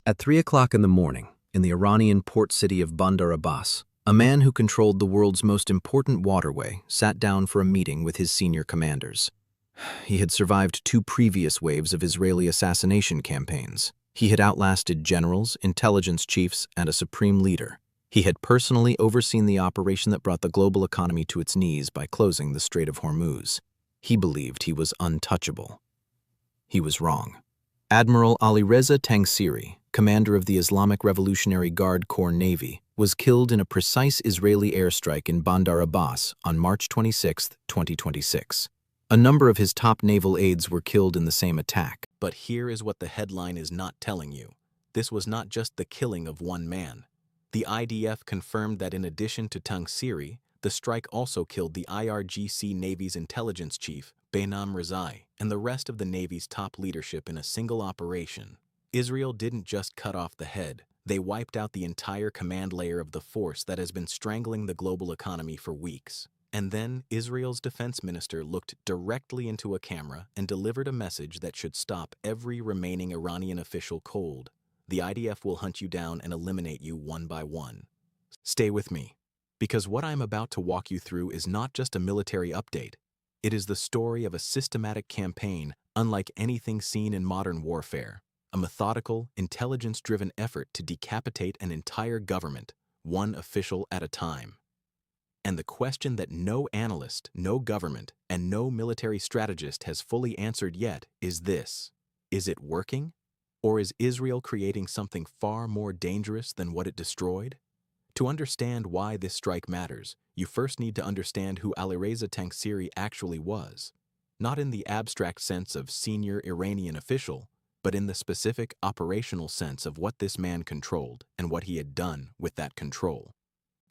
At 3 o'clock in the morning, in the Iranian port city of Bandar Abbas, a man who controlled the world's most important waterway sat down for a meeting with his senior commanders. He had survived 2 previous waves of Israeli assassination campaigns. He had outlasted generals, intelligence chiefs, and a supreme leader. He had personally overseen the operation that brought the global economy to its knees by closing the Strait of Hormuz. He believed he was untouchable. He was wrong. Admiral Alireza Tangsiri, commander of the Islamic Revolutionary Guard Corps Navy, was killed in a precise Israeli airstrike in Bandar Abbas on March 26, 2026. A number of his top naval aides were killed in the same attack. But here is what the headline is not telling you. This was not just the killing of one man. The IDF confirmed that in addition to Tangsiri, the strike also killed the IRGC Navy's intelligence chief, Bainam Rezai, and the rest of the Navy's top leadership in a single operation. Israel didn't just cut off the head, they wiped out the entire command layer of the force that has been strangling the global economy for weeks. And then Israel's defense minister looked directly into a camera and delivered a message that should stop every remaining Iranian official cold. The IDF will hunt you down and eliminate you one by one. Stay with me, because what I'm about to walk you through is not just a military update. It is the story of a systematic campaign unlike anything seen in modern warfare, a methodical, intelligence-driven effort to decapitate an entire government, one official at a time. And the question that no analyst, no government, and no military strategist has fully answered yet is this: is it working? Or is Israel creating something far more dangerous than what it destroyed? To understand why this strike matters, you first need to understand who Alireza Tangsiri actually was. Not in the abstract sense of senior Iranian official, but in the specific operational sense of what this man controlled and what he had done with that control.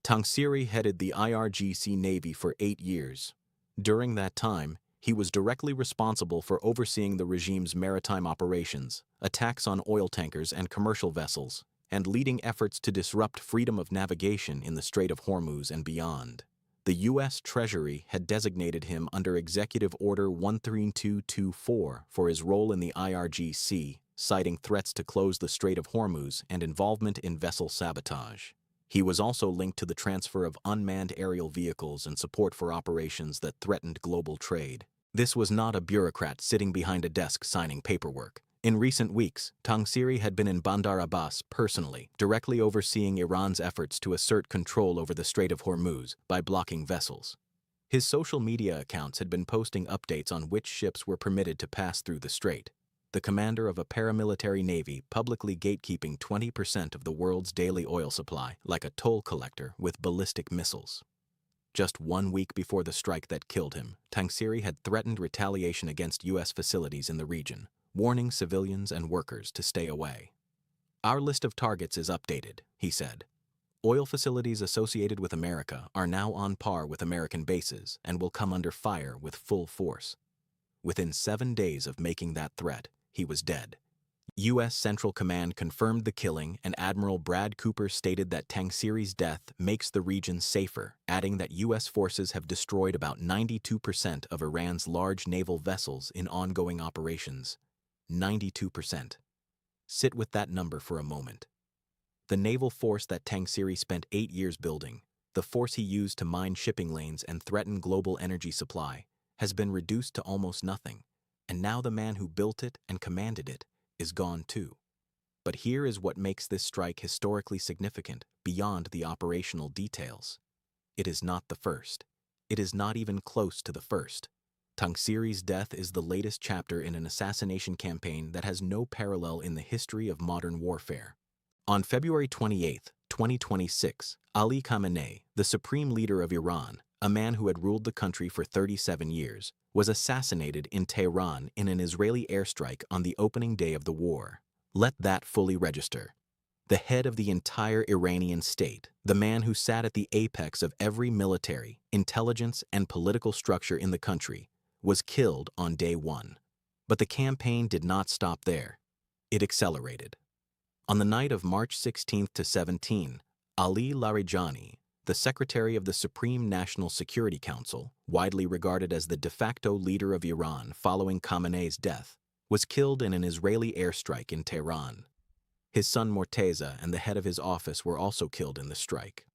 Tangsiri headed the IRGC Navy for 8 years. During that time, he was directly responsible for overseeing the regime's maritime operations, attacks on oil tankers and commercial vessels, and leading efforts to disrupt freedom of navigation in the Strait of Hormuz and beyond. The U.S. Treasury had designated him under Executive Order 13224 for his role in the IRGC, citing threats to close the Strait of Hormuz and involvement in vessel sabotage. He was also linked to the transfer of unmanned aerial vehicles and support for operations that threatened global trade. This was not a bureaucrat sitting behind a desk signing paperwork. In recent weeks, Tangsiri had been in Bandar Abbas personally, directly overseeing Iran's efforts to assert control over the Strait of Hormuz by blocking vessels. His social media accounts had been posting updates on which ships were permitted to pass through the strait. The commander of a paramilitary navy publicly gatekeeping 20% of the world's daily oil supply, like a toll collector with ballistic missiles. Just 1 week before the strike that killed him, Tangsiri had threatened retaliation against U.S. facilities in the region, warning civilians and workers to stay away. "Our list of targets is updated," he said. "Oil facilities associated with America are now on par with American bases and will come under fire with full force." Within 7 days of making that threat, he was dead. U.S. Central Command confirmed the killing, and Admiral Brad Cooper stated that Tangsiri's death makes the region safer, adding that U.S. forces have destroyed about 92% of Iran's large naval vessels in ongoing operations. 92%. Sit with that number for a moment. The naval force that Tangsiri spent 8 years building, the force he used to mine shipping lanes and threaten global energy supply, has been reduced to almost nothing, and now the man who built it and commanded it is gone too. But here is what makes this strike historically significant beyond the operational details. It is not the first. It is not even close to the first. Tangsiri's death is the latest chapter in an assassination campaign that has no parallel in the history of modern warfare. On February 28, 2026, Ali Khamenei, the supreme leader of Iran, a man who had ruled the country for 37 years, was assassinated in Tehran in an Israeli airstrike on the opening day of the war. Let that fully register. The head of the entire Iranian state, the man who sat at the apex of every military, intelligence, and political structure in the country, was killed on day 1. But the campaign did not stop there. It accelerated. On the night of March 16 to 17, Ali Larijani, the Secretary of the Supreme National Security Council, widely regarded as the de facto leader of Iran following Khamenei's death, was killed in an Israeli airstrike in Tehran. His son Morteza and the head of his office were also killed in the strike.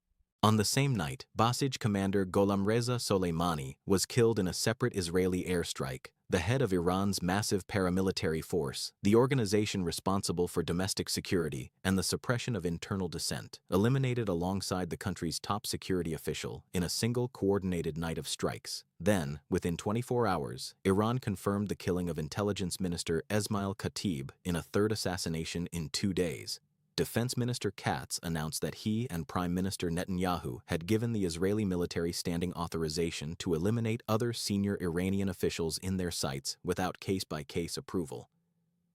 On the same night, Basij commander Gholamreza Soleimani was killed in a separate Israeli airstrike. The head of Iran's massive paramilitary force, the organization responsible for domestic security and the suppression of internal dissent, eliminated alongside the country's top security official in a single coordinated night of strikes. Then, within 24 hours, Iran confirmed the killing of Intelligence Minister Esmail Khatib in a third assassination in 2 days. Defense Minister Katz announced that he and Prime Minister Netanyahu had given the Israeli military standing authorization to eliminate other senior Iranian officials in their sites without case-by-case approval.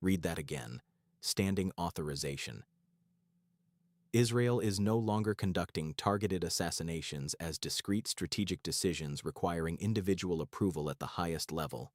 Read that again. Standing authorization. Israel is no longer conducting targeted assassinations as discrete strategic decisions requiring individual approval at the highest level.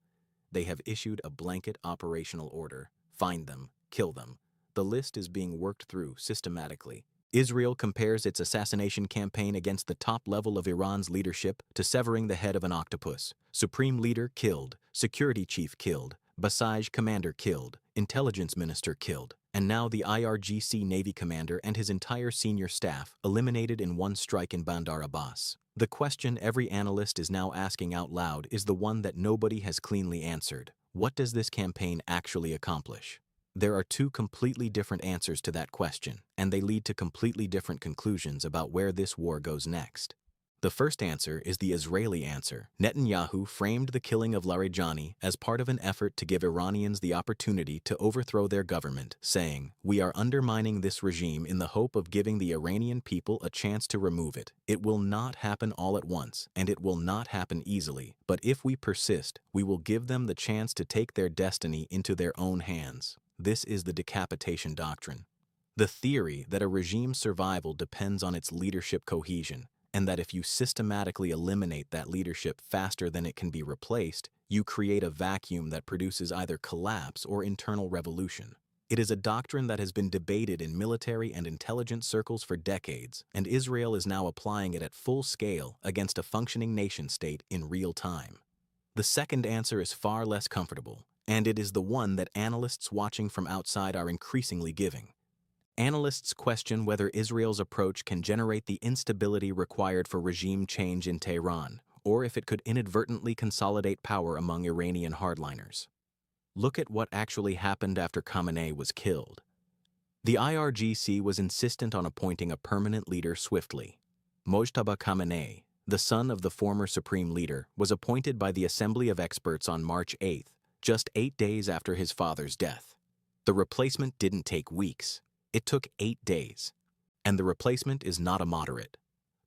They have issued a blanket operational order. Find them, kill them. The list is being worked through systematically. Israel compares its assassination campaign against the top level of Iran's leadership to severing the head of an octopus. Supreme leader killed, security chief killed, Basij commander killed, intelligence minister killed, and now the IRGC Navy commander and his entire senior staff eliminated in one strike in Bandar Abbas. The question every analyst is now asking out loud is the one that nobody has cleanly answered. What does this campaign actually accomplish? There are two completely different answers to that question, and they lead to completely different conclusions about where this war goes next. The first answer is the Israeli answer. Netanyahu framed the killing of Larijani as part of an effort to give Iranians the opportunity to overthrow their government, saying, "We are undermining this regime in the hope of giving the Iranian people a chance to remove it. It will not happen all at once, and it will not happen easily, but if we persist, we will give them the chance to take their destiny into their own hands." This is the decapitation doctrine. The theory that a regime's survival depends on its leadership cohesion, and that if you systematically eliminate that leadership faster than it can be replaced, you create a vacuum that produces either collapse or internal revolution. It is a doctrine that has been debated in military and intelligence circles for decades, and Israel is now applying it at full scale against a functioning nation-state in real time. The second answer is far less comfortable, and it is the one that analysts watching from outside are increasingly giving. Analysts question whether Israel's approach can generate the instability required for regime change in Tehran, or if it could inadvertently consolidate power among Iranian hardliners. Look at what actually happened after Khamenei was killed. The IRGC was insistent on appointing a permanent leader swiftly. Mojtaba Khamenei, the son of the former supreme leader, was appointed by the Assembly of Experts on March 8th, just 8 days after his father's death. The replacement didn't take weeks. It took 8 days. And the replacement is not a moderate.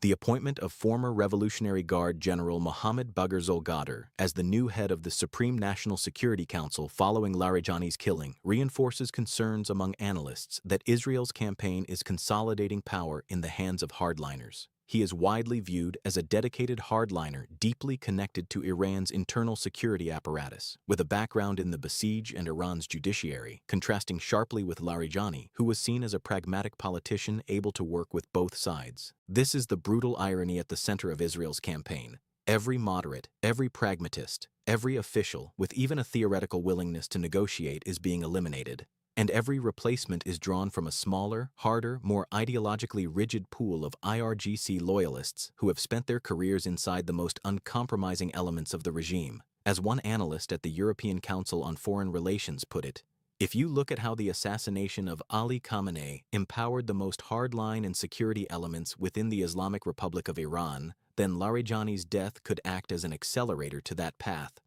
The appointment of former Revolutionary Guard General Mohammad Bagher Zolgadar as the new head of the Supreme National Security Council following Larijani's killing reinforces concerns among analysts that Israel's campaign is consolidating power in the hands of hardliners. He is widely viewed as a dedicated hardliner deeply connected to Iran's internal security apparatus, with a background in the Basij and Iran's judiciary, contrasting sharply with Larijani, who was seen as a pragmatic politician able to work with both sides. This is the brutal irony at the center of Israel's campaign. Every moderate, every pragmatist, every official with even a theoretical willingness to negotiate is being eliminated. And every replacement is drawn from a smaller, harder, more ideologically rigid pool of IRGC loyalists who have spent their careers inside the most uncompromising elements of the regime. As one analyst at the European Council on Foreign Relations put it, if you look at how the assassination of Ali Khamenei empowered the most hardline and security elements within the Islamic Republic of Iran, then Larijani's death could act as an accelerator to that path.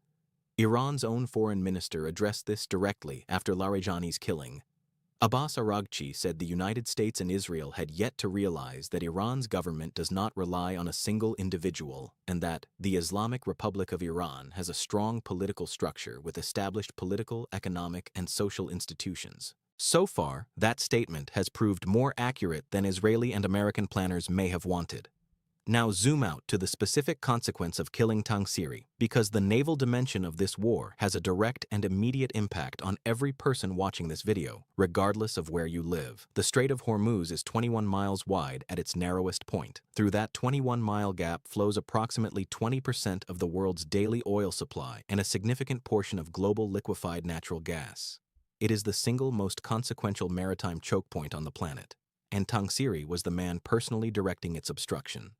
Iran's own foreign minister addressed this directly after Larijani's killing. Abbas Araghchi said the United States and Israel had yet to realize that Iran's government does not rely on a single individual and that the Islamic Republic of Iran has a strong political structure with established political, economic, and social institutions. So far, that statement has proved more accurate than Israeli and American planners may have wanted. Now zoom out to the specific consequence of killing Tangsiri, because the naval dimension of this war has a direct and immediate impact on every person watching this video, regardless of where you live. The Strait of Hormuz is 21 miles wide at its narrowest point. Through that 21-mile gap flows approximately 20% of the world's daily oil supply and a significant portion of global liquefied natural gas. It is the single most consequential maritime choke point on the planet, and Tangsiri was the man personally directing its obstruction.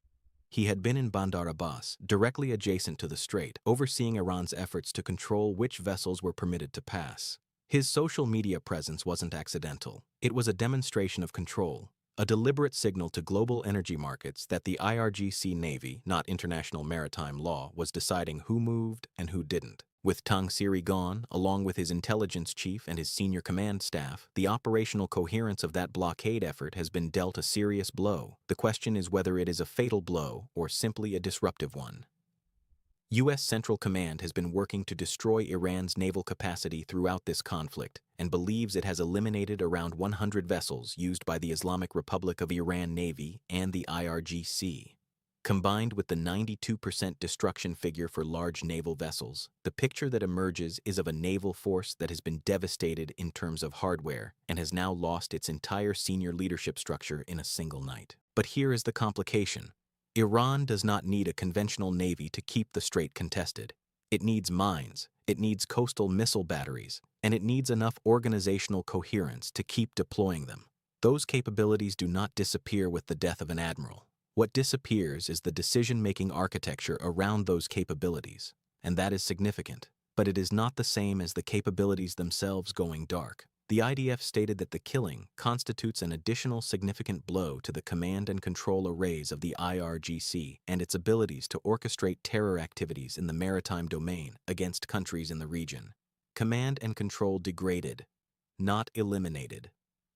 He had been in Bandar Abbas, directly adjacent to the strait, overseeing Iran's efforts to control which vessels were permitted to pass. His social media presence wasn't accidental. It was a demonstration of control, a deliberate signal to global energy markets that the IRGC Navy, not international maritime law, was deciding who moved and who didn't. With Tangsiri gone, along with his intelligence chief and his senior command staff, the operational coherence of that blockade effort has been dealt a serious blow. The question is whether it is a fatal blow or simply a disruptive one. U.S. Central Command has been working to destroy Iran's naval capacity throughout this conflict and believes it has eliminated around 100 vessels used by the Islamic Republic of Iran Navy and the IRGC. Combined with the 92% destruction figure for large naval vessels, the picture that emerges is of a naval force that has been devastated in terms of hardware and has now lost its entire senior leadership structure in a single night. But here is the complication. Iran does not need a conventional navy to keep the strait contested. It needs mines, it needs coastal missile batteries, and it needs enough organizational coherence to keep deploying them. Those capabilities do not disappear with the death of an admiral. What disappears is the decision-making architecture around those capabilities, and that is significant, but it is not the same as the capabilities themselves going dark. The IDF stated that the killing constitutes an additional significant blow to the command and control arrays of the IRGC and its abilities to orchestrate terror activities in the maritime domain against countries in the region. Command and control degraded, not eliminated.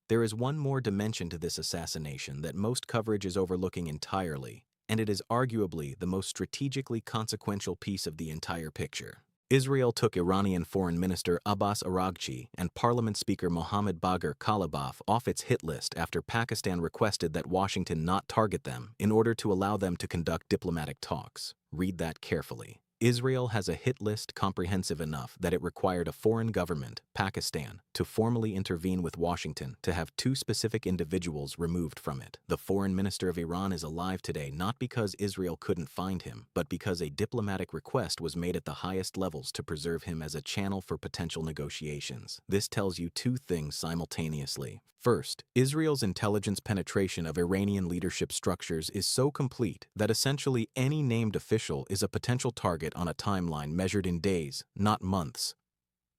There is one more dimension to this assassination that most coverage is overlooking entirely, and it is arguably the most strategically consequential piece of the entire picture. Israel took Iranian Foreign Minister Abbas Araghchi and Parliament Speaker Mohammad Bagher Khalibaf off its hit list after Pakistan requested that Washington not target them in order to allow them to conduct diplomatic talks. Read that carefully. Israel has a hit list comprehensive enough that it required a foreign government, Pakistan, to formally intervene with Washington to have two specific individuals removed from it. The foreign minister of Iran is alive today not because Israel couldn't find him, but because a diplomatic request was made at the highest levels to preserve him as a channel for potential negotiations. This tells you two things simultaneously. First, Israel's intelligence penetration of Iranian leadership structures is so complete that essentially any named official is a potential target on a timeline measured in days, not months.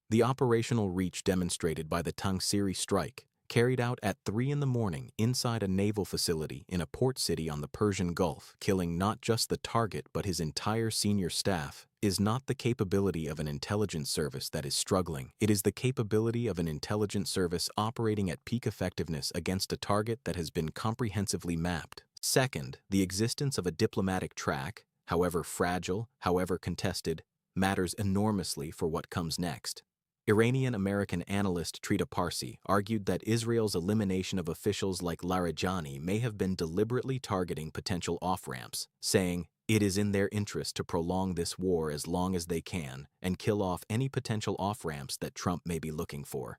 The operational reach demonstrated by the Tangsiri strike, carried out at 3 in the morning inside a naval facility in a port city on the Persian Gulf, killing not just the target but his entire senior staff, is not the capability of an intelligence service that is struggling. It is the capability of an intelligence service operating at peak effectiveness against a target that has been comprehensively mapped. Second, the existence of a diplomatic track, however fragile, however contested, matters enormously for what comes next. Iranian-American analyst Trita Parsi argued that Israel's elimination of officials like Larijani may have been deliberately targeting potential off-ramps, saying, "It is in their interest to prolong this war as long as they can and kill off any potential off-ramps that Trump may be looking for."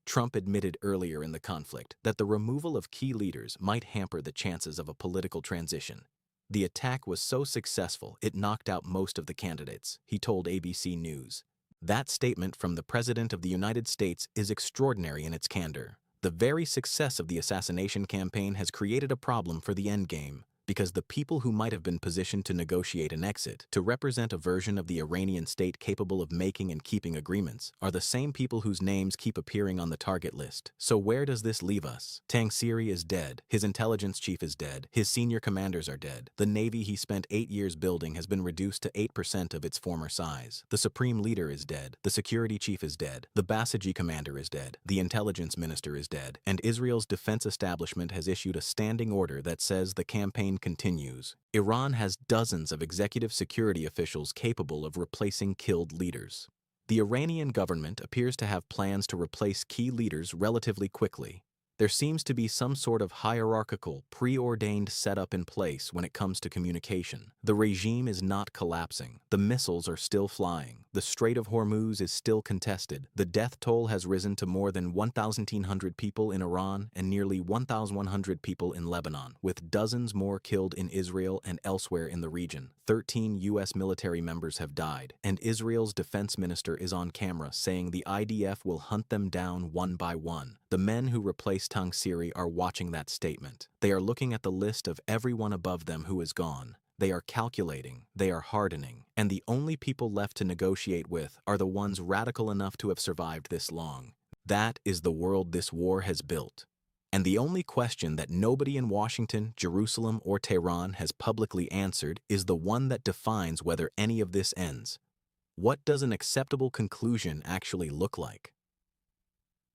Trump admitted earlier in the conflict that the removal of key leaders might hamper the chances of a political transition. The attack was so successful it knocked out most of the candidates, he told ABC News. That statement from the President of the United States is extraordinary in its candor. The very success of the assassination campaign has created a problem for the endgame, because the people who might have been positioned to negotiate an exit, to represent a version of the Iranian state capable of making and keeping agreements, are the same people whose names keep appearing on the target list. So where does this leave us? Tangsiri is dead, his intelligence chief is dead, his senior commanders are dead. The navy he spent 8 years building has been reduced to 8% of its former size. The supreme leader is dead, the security chief is dead, the Basiji commander is dead, the intelligence minister is dead, and Israel's defense establishment has issued a standing order that says the campaign continues. Iran has dozens of executive security officials capable of replacing killed leaders. The Iranian government appears to have plans to replace key leaders relatively quickly. There seems to be some sort of hierarchical, preordained setup in place when it comes to communication. The regime is not collapsing. The missiles are still flying. The Strait of Hormuz is still contested. The death toll has risen to more than 1,100 people in Iran and nearly 1,100 people in Lebanon, with dozens more killed in Israel and elsewhere in the region. 13 U.S. military members have died, and Israel's defense minister is on camera saying the IDF will hunt them down one by one. The men who replaced Tangsiri are watching that statement. They are looking at the list of everyone above them who is gone. They are calculating, they are hardening, and the only people left to negotiate with are the ones radical enough to have survived this long. That is the world this war has built. And the only question that nobody in Washington, Jerusalem, or Tehran has publicly answered is the one that defines whether any of this ends. What does an acceptable conclusion actually look like?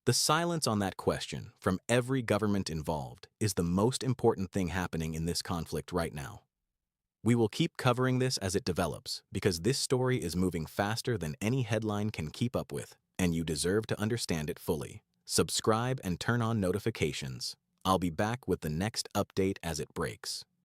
The silence on that question from every government involved is the most important thing happening in this conflict right now. We will keep covering this as it develops because this story is moving faster than any headline can keep up with, and you deserve to understand it fully. Subscribe and turn on notifications. I'll be back with the next update as it breaks.